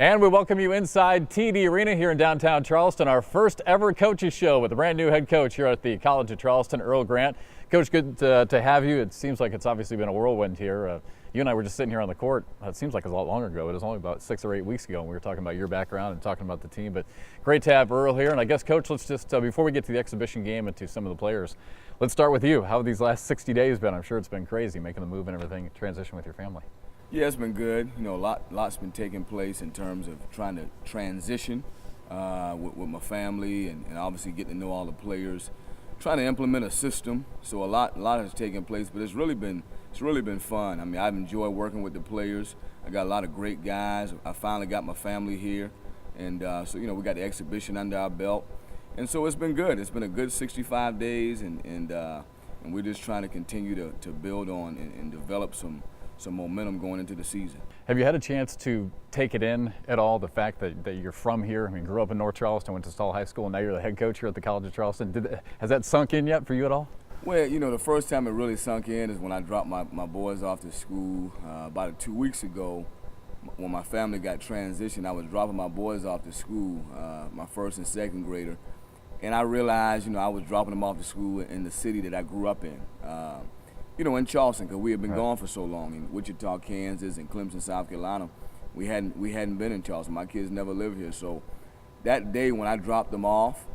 And we welcome you inside TD Arena here in downtown Charleston, our first ever coaches show with a brand new head coach here at the College of Charleston, Earl Grant. Coach, good to have you. It seems like it's obviously been a whirlwind here. You and I were just sitting here on the court. It seems like it was a lot longer ago. It was only about 6 or 8 weeks ago, and we were talking about your background and talking about the team. But great to have Earl here. And I guess, Coach, let's just, before we get to the exhibition game and to some of the players, let's start with you. How have these last 60 days been? I'm sure it's been crazy making the move and everything, transition with your family. Yeah, it's been good. You know, lots been taking place in terms of trying to transition with my family and obviously getting to know all the players, trying to implement a system. So a lot has taken place, but it's really been fun. I mean, I've enjoyed working with the players. I got a lot of great guys. I finally got my family here, and so you know, we got the exhibition under our belt, and so it's been good. It's been a good 65 days, and we're just trying to continue to build on and develop some momentum going into the season. Have you had a chance to take it in at all, the fact that you're from here? I mean, grew up in North Charleston, went to Stall High School, and now you're the head coach here at the College of Charleston. Has that sunk in yet for you at all? Well, you know, the first time it really sunk in is when I dropped my boys off to school about 2 weeks ago. When my family got transitioned, I was dropping my boys off to school, my first and second grader, and I realized, you know, I was dropping them off to school in the city that I grew up in. You know, in Charleston, because we had been gone for so long. In Wichita, Kansas, and Clemson, South Carolina, we hadn't been in Charleston. My kids never lived here. So that day when I dropped them off,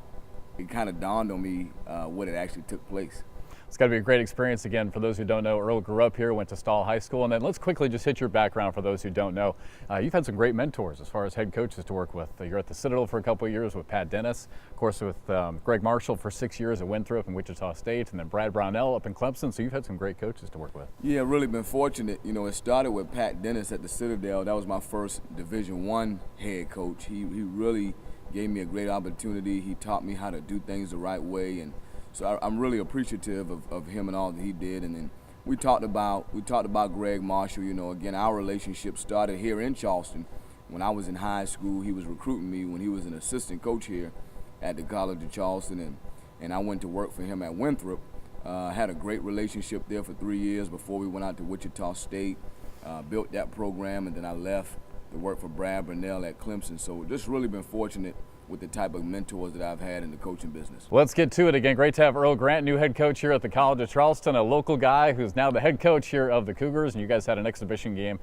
it kind of dawned on me what had actually took place. It's got to be a great experience. Again, for those who don't know, Earl grew up here, went to Stall High School, and then let's quickly just hit your background for those who don't know. You've had some great mentors as far as head coaches to work with. You're at the Citadel for a couple of years with Pat Dennis, of course with Greg Marshall for 6 years at Winthrop and Wichita State, and then Brad Brownell up in Clemson, so you've had some great coaches to work with. Yeah, really been fortunate. You know, it started with Pat Dennis at the Citadel. That was my first Division I head coach. He really gave me a great opportunity. He taught me how to do things the right way, and so I'm really appreciative of him and all that he did. And then we talked about Greg Marshall. You know, again, our relationship started here in Charleston. When I was in high school, he was recruiting me when he was an assistant coach here at the College of Charleston, and I went to work for him at Winthrop. Had a great relationship there for 3 years before we went out to Wichita State, built that program, and then I left to work for Brad Brownell at Clemson. So just really been fortunate with the type of mentors that I've had in the coaching business. Let's get to it again. Great to have Earl Grant, new head coach here at the College of Charleston, a local guy who's now the head coach here of the Cougars, and you guys had an exhibition game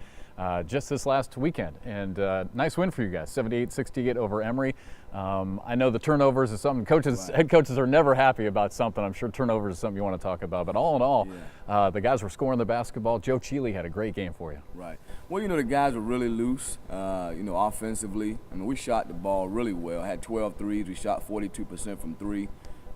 just this last weekend, and nice win for you guys, 78-68 over Emory. I know the turnovers is something head coaches are never happy about something. I'm sure turnovers is something you want to talk about, but all in all, the guys were scoring the basketball. Joe Cheeley had a great game for you. Right. Well, you know, the guys were really loose, you know, offensively. I mean, we shot the ball really well. Had 12 threes. We shot 42% from three,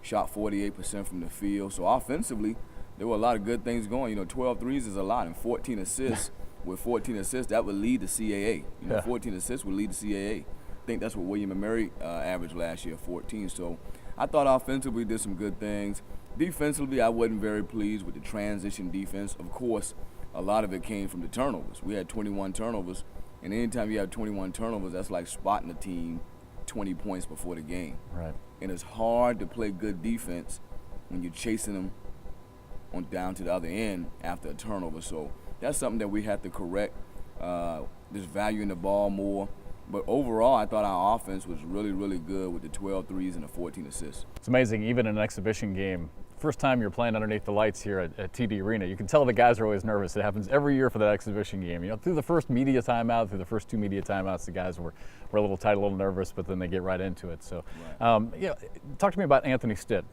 shot 48% from the field. So offensively, there were a lot of good things going. You know, 12 threes is a lot, and 14 assists. With 14 assists, that would lead the CAA. You know, 14 assists would lead the CAA. I think that's what William and Mary averaged last year, 14. So I thought offensively we did some good things. Defensively, I wasn't very pleased with the transition defense. Of course, a lot of it came from the turnovers. We had 21 turnovers, and anytime you have 21 turnovers, that's like spotting a team 20 points before the game. Right. And it's hard to play good defense when you're chasing them on down to the other end after a turnover. So that's something that we have to correct, just valuing the ball more. But overall, I thought our offense was really, really good with the 12 threes and the 14 assists. It's amazing, even in an exhibition game, first time you're playing underneath the lights here at TD Arena, you can tell the guys are always nervous. It happens every year for that exhibition game. You know, through the first media timeout, through the first 2 media timeouts, the guys were a little tight, a little nervous, but then they get right into it. So, you know, talk to me about Anthony Stitt.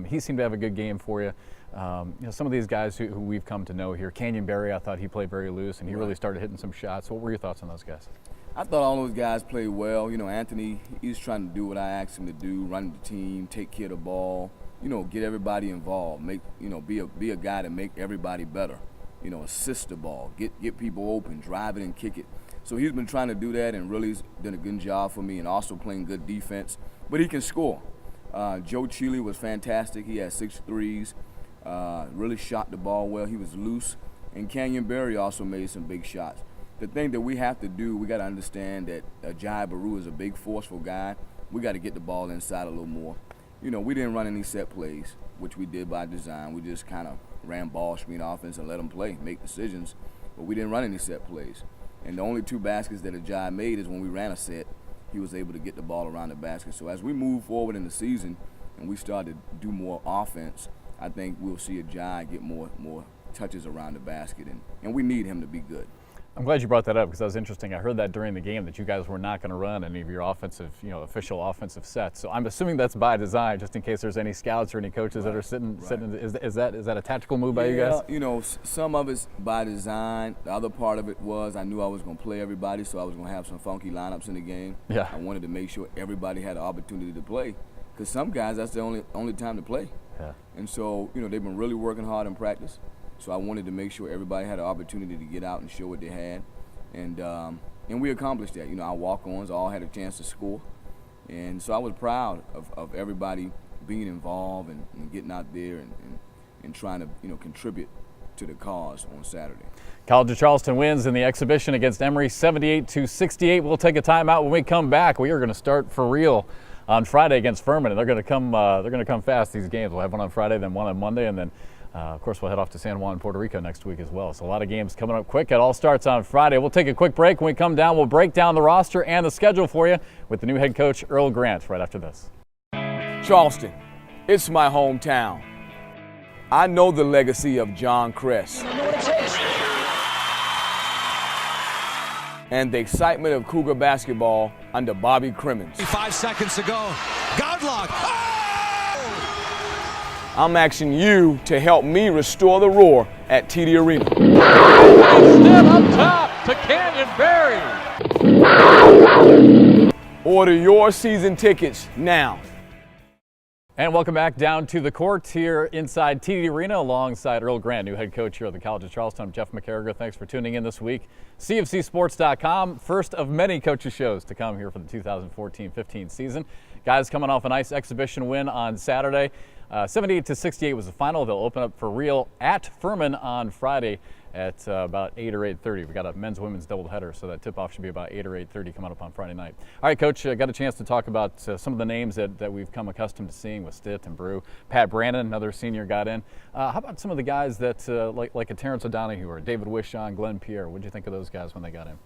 He seemed to have a good game for you. You know, some of these guys who we've come to know here, Canyon Berry, I thought he played very loose, and he really started hitting some shots. What were your thoughts on those guys? I thought all those guys played well. You know, Anthony, he's trying to do what I asked him to do, run the team, take care of the ball, you know, get everybody involved, make, you know, be a guy to make everybody better. You know, assist the ball, get people open, drive it and kick it. So he's been trying to do that and really done a good job for me, and also playing good defense. But he can score. Joe Cheeley was fantastic. He had 6 threes, really shot the ball well. He was loose. And Canyon Berry also made some big shots. The thing that we have to do, we got to understand that Jai Baru is a big, forceful guy. We got to get the ball inside a little more. You know, we didn't run any set plays, which we did by design. We just kind of ran ball screen offense and let them play, make decisions. But we didn't run any set plays. And the only 2 baskets that Ajay made is when we ran a set, he was able to get the ball around the basket. So as we move forward in the season and we start to do more offense, I think we'll see Ajay get more touches around the basket, and we need him to be good. I'm glad you brought that up because that was interesting. I heard that during the game that you guys were not going to run any of your offensive, official offensive sets. So I'm assuming that's by design, just in case there's any scouts or any coaches that are sitting. Is that a tactical move by you guys? Some of it's by design. The other part of it was I knew I was going to play everybody, so I was going to have some funky lineups in the game. Yeah. I wanted to make sure everybody had an opportunity to play because some guys that's the only time to play. Yeah. And so they've been really working hard in practice. So I wanted to make sure everybody had an opportunity to get out and show what they had, and we accomplished that. Our walk-ons all had a chance to score, and so I was proud of everybody being involved and getting out there and trying to contribute to the cause on Saturday. College of Charleston wins in the exhibition against Emory 78-68. We'll take a timeout. When we come back, we are going to start for real on Friday against Furman, and they're going to come fast, these games. We'll have one on Friday, then one on Monday, and then of course, we'll head off to San Juan, Puerto Rico next week as well. So a lot of games coming up quick. It all starts on Friday. We'll take a quick break. When we come down, we'll break down the roster and the schedule for you with the new head coach, Earl Grant, right after this. Charleston, it's my hometown. I know the legacy of John Kress and the excitement of Cougar basketball under Bobby Crimmins. 5 seconds to go. Godlock. Oh! I'm asking you to help me restore the roar at TD Arena. Step up top to Canyon Berry. Order your season tickets now. And welcome back down to the court here inside TD Arena alongside Earl Grant, new head coach here at the College of Charleston. I'm Jeff McCarragher. Thanks for tuning in this week. cofcsports.com, first of many coaches shows to come here for the 2014-15 season. Guys coming off a nice exhibition win on Saturday. 78-68 was the final. They'll open up for real at Furman on Friday at about 8 or 8:30. We got a men's women's doubleheader, so that tip-off should be about 8 or 8:30 coming up on Friday night. All right, Coach, got a chance to talk about some of the names that we've come accustomed to seeing with Stitt and Brew. Pat Brandon, another senior, got in. How about some of the guys that like a Terrence O'Donohue or David Wishaw, Glenn Pierre? What did you think of those guys when they got in?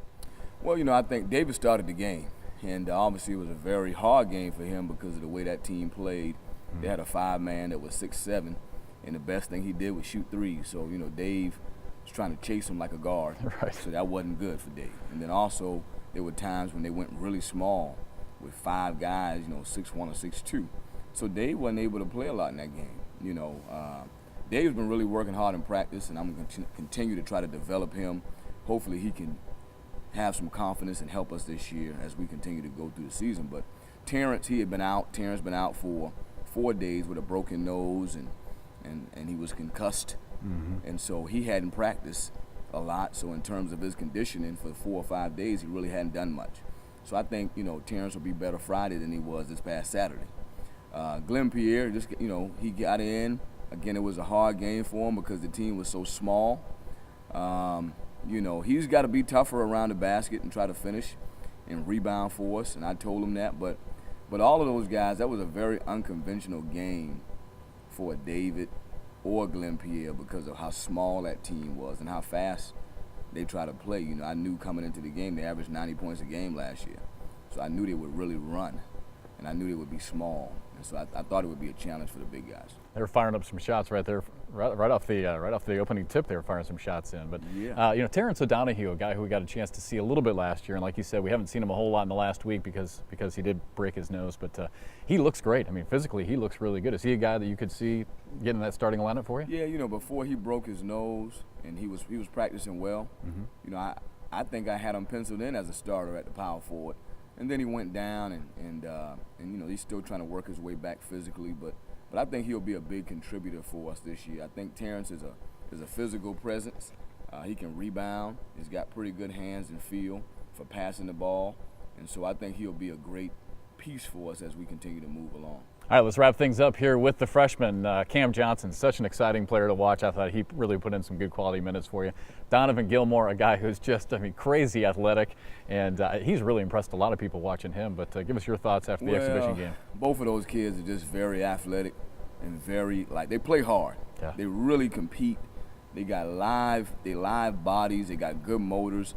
Well, I think David started the game, and obviously it was a very hard game for him because of the way that team played. They had a 5-man that was 6'7", and the best thing he did was shoot threes. So, Dave was trying to chase him like a guard. Right. So that wasn't good for Dave. And then also there were times when they went really small with 5 guys, 6'1" or 6'2". So Dave wasn't able to play a lot in that game. Dave's been really working hard in practice, and I'm going to continue to try to develop him. Hopefully he can have some confidence and help us this year as we continue to go through the season. But Terrence, he had been out. Terrence been out for 4 days with a broken nose, and he was concussed. Mm-hmm. And so he hadn't practiced a lot. So in terms of his conditioning for 4 or 5 days, he really hadn't done much. So I think, Terrence will be better Friday than he was this past Saturday. Glenn Pierre, he got in. Again, it was a hard game for him because the team was so small. He's got to be tougher around the basket and try to finish and rebound for us, and I told him that. But all of those guys, that was a very unconventional game for David or Glenn Pierre because of how small that team was and how fast they try to play. I knew coming into the game they averaged 90 points a game last year. So I knew they would really run, and I knew they would be small. And so I thought it would be a challenge for the big guys. They were firing up some shots right there, right off the opening tip. They were firing some shots in. But yeah. Terrence O'Donohue, a guy who we got a chance to see a little bit last year, and like you said, we haven't seen him a whole lot in the last week because he did break his nose. But he looks great. I mean, physically, he looks really good. Is he a guy that you could see getting that starting lineup for you? Yeah, before he broke his nose and he was practicing well. Mm-hmm. I think I had him penciled in as a starter at the power forward, and then he went down and he's still trying to work his way back physically, but I think he'll be a big contributor for us this year. I think Terrence is a physical presence. He can rebound. He's got pretty good hands and feel for passing the ball, and so I think he'll be a great piece for us as we continue to move along. All right, let's wrap things up here with the freshman, Cam Johnson. Such an exciting player to watch. I thought he really put in some good quality minutes for you. Donovan Gilmore, a guy who's just, crazy athletic, and he's really impressed a lot of people watching him. But give us your thoughts after the exhibition game. Both of those kids are just very athletic and very, they play hard. Yeah. They really compete. They got live bodies. They got good motors.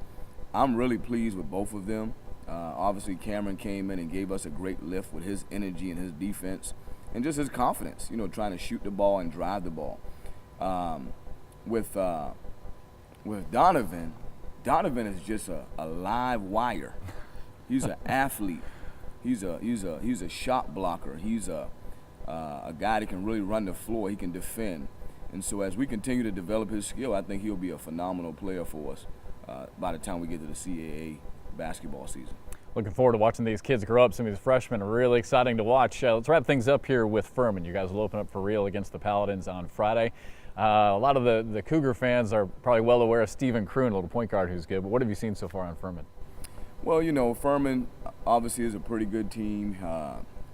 I'm really pleased with both of them. Obviously, Cameron came in and gave us a great lift with his energy and his defense and just his confidence, trying to shoot the ball and drive the ball. With Donovan is just a live wire. He's an athlete. He's a shot blocker. He's a guy that can really run the floor. He can defend. And so as we continue to develop his skill, I think he'll be a phenomenal player for us by the time we get to the CAA basketball season. Looking forward to watching these kids grow up. Some of these freshmen are really exciting to watch. Let's wrap things up here with Furman. You guys will open up for real against the Paladins on Friday. A lot of the Cougar fans are probably well aware of Stephen Kroon, a little point guard who's good. But what have you seen so far on Furman? Well, Furman obviously is a pretty good team.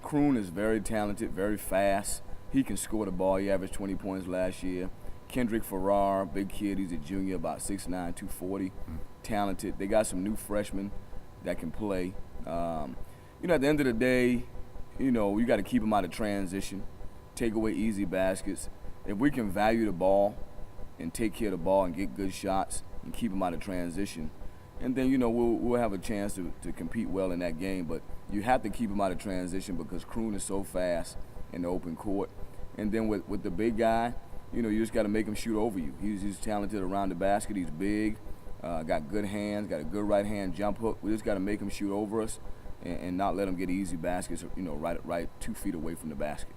Kroon is very talented, very fast. He can score the ball. He averaged 20 points last year. Kendrick Farrar, big kid. He's a junior, about 6'9", 240. Talented. They got some new freshmen that can play. At the end of the day, you got to keep them out of transition, take away easy baskets. If we can value the ball and take care of the ball and get good shots and keep them out of transition, and then, we'll have a chance to compete well in that game. But you have to keep them out of transition because Kroon is so fast in the open court. And then with the big guy, you just got to make him shoot over you. He's talented around the basket. He's big, got good hands, got a good right hand jump hook. We just got to make him shoot over us and not let him get easy baskets, right 2 feet away from the basket.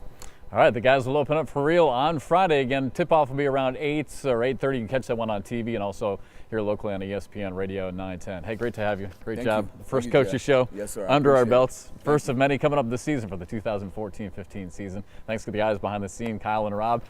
All right, the guys will open up for real on Friday. Again, tip-off will be around 8 or 8:30. You can catch that one on TV and also here locally on ESPN Radio 910. Hey, great to have you. Great job. The first coaches show under our belts. First of many coming up this season for the 2014-15 season. Thanks to the guys behind the scene, Kyle and Rob.